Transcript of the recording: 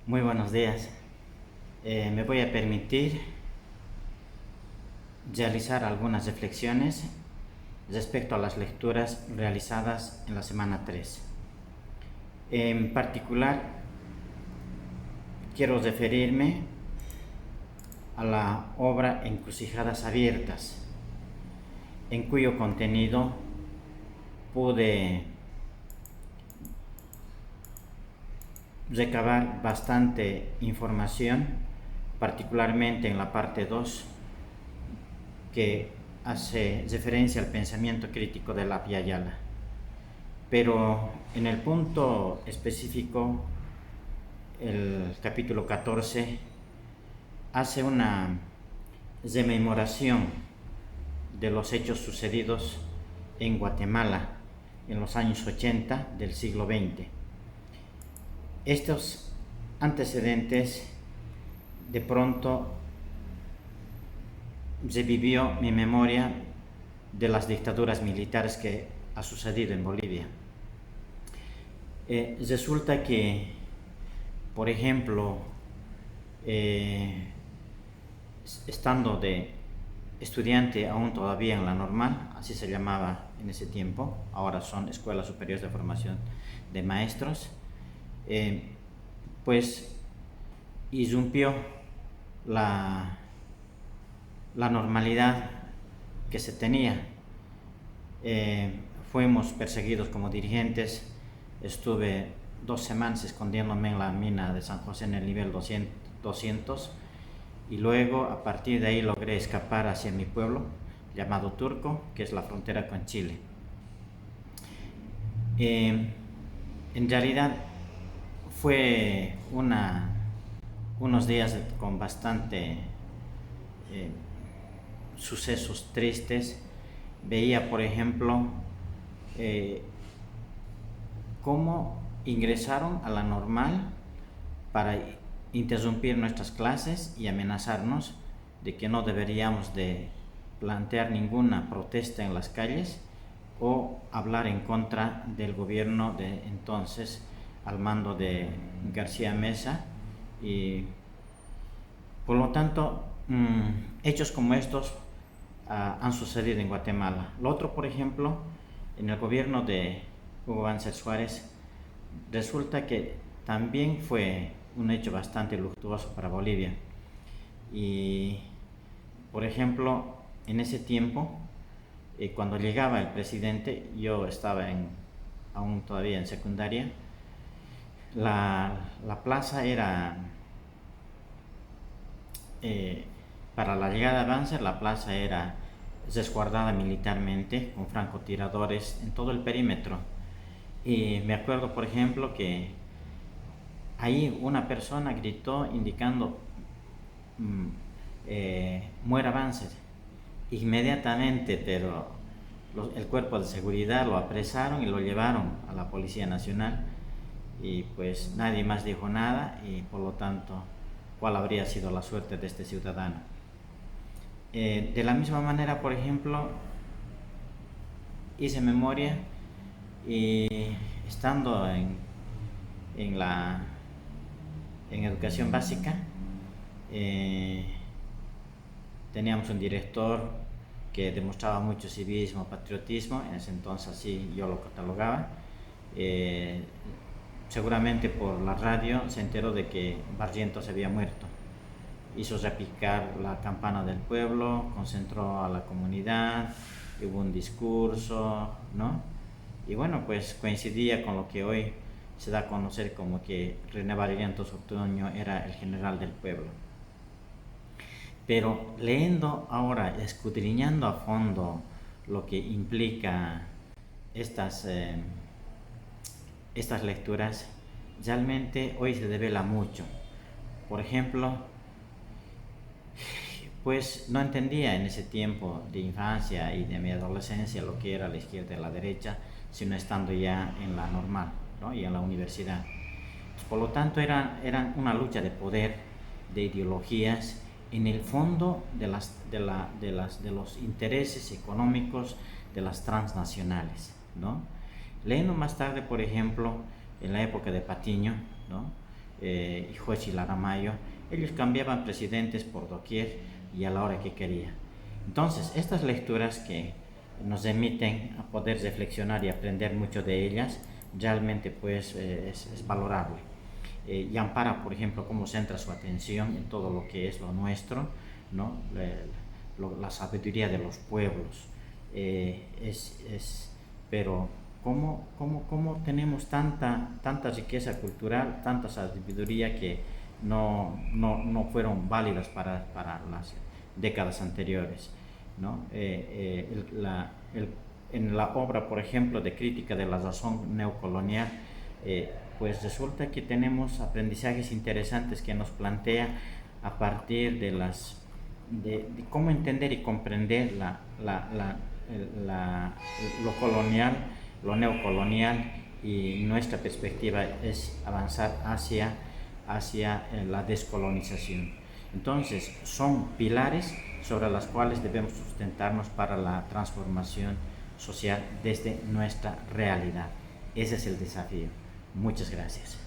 Muy buenos días. Me voy a permitir realizar algunas reflexiones respecto a las lecturas realizadas en la semana 3. En particular, quiero referirme a la obra Encrucijadas Abiertas, en cuyo contenido pude recabar bastante información, particularmente en la parte 2, que hace referencia al pensamiento crítico de la Ayala. Pero en el punto específico, el capítulo 14 hace una rememoración de los hechos sucedidos en Guatemala en los años 80 del siglo XX. Estos antecedentes de pronto revivió mi memoria de las dictaduras militares que ha sucedido en Bolivia. Resulta que, por ejemplo, estando de estudiante aún todavía en la normal, así se llamaba en ese tiempo, ahora son Escuelas Superiores de Formación de Maestros, pues irrumpió la normalidad que se tenía. Fuimos perseguidos como dirigentes. Estuve 2 semanas escondiéndome en la mina de San José en el nivel 200 y luego a partir de ahí logré escapar hacia mi pueblo llamado Turco, que es la frontera con Chile. En realidad fue unos días con bastante sucesos tristes. Veía, por ejemplo, cómo ingresaron a la normal para interrumpir nuestras clases y amenazarnos de que no deberíamos de plantear ninguna protesta en las calles o hablar en contra del gobierno de entonces al mando de García Meza, y por lo tanto hechos como estos han sucedido en Guatemala. Lo otro, por ejemplo, en el gobierno de Hugo Banzer Suárez, resulta que también fue un hecho bastante luctuoso para Bolivia. Y, por ejemplo, en ese tiempo, cuando llegaba el presidente, yo estaba aún todavía en secundaria, la plaza era, para la llegada de Banzer, la plaza era resguardada militarmente con francotiradores en todo el perímetro. Y me acuerdo, por ejemplo, que ahí una persona gritó indicando muera Banzer. Inmediatamente, pero el cuerpo de seguridad lo apresaron y lo llevaron a la Policía Nacional, y pues nadie más dijo nada, y por lo tanto, ¿cuál habría sido la suerte de este ciudadano? De la misma manera, por ejemplo, hice memoria y estando en educación básica, teníamos un director que demostraba mucho civismo, patriotismo. En ese entonces así yo lo catalogaba. Seguramente por la radio se enteró de que Barrientos había muerto. Hizo repicar la campana del pueblo, concentró a la comunidad, hubo un discurso, ¿no? Y bueno, pues coincidía con lo que hoy se da a conocer como que René Barrientos Ortuño era el general del pueblo. Pero leyendo ahora, escudriñando a fondo lo que implica estas lecturas, realmente hoy se devela mucho. Por ejemplo, pues no entendía en ese tiempo de infancia y de mi adolescencia lo que era la izquierda y la derecha, sino estando ya en la normal, ¿no? Y en la universidad. Por lo tanto, eran una lucha de poder, de ideologías, en el fondo de los intereses económicos de las transnacionales, ¿no? Leyendo más tarde, por ejemplo, en la época de Patiño, ¿no? y Jochi Laramayo, ellos cambiaban presidentes por doquier y a la hora que quería. Entonces, estas lecturas que nos emiten a poder reflexionar y aprender mucho de ellas, realmente pues es valorable. Y Ampara, por ejemplo, cómo centra su atención en todo lo que es lo nuestro, ¿no? La sabiduría de los pueblos. Pero cómo tenemos tanta riqueza cultural, tanta sabiduría que no fueron válidas para las décadas anteriores, ¿no? En la obra, por ejemplo, de crítica de la razón neocolonial, pues resulta que tenemos aprendizajes interesantes que nos plantea a partir de cómo entender y comprender lo colonial, lo neocolonial, y nuestra perspectiva es avanzar hacia la descolonización. Entonces, son pilares sobre los cuales debemos sustentarnos para la transformación social desde nuestra realidad. Ese es el desafío. Muchas gracias.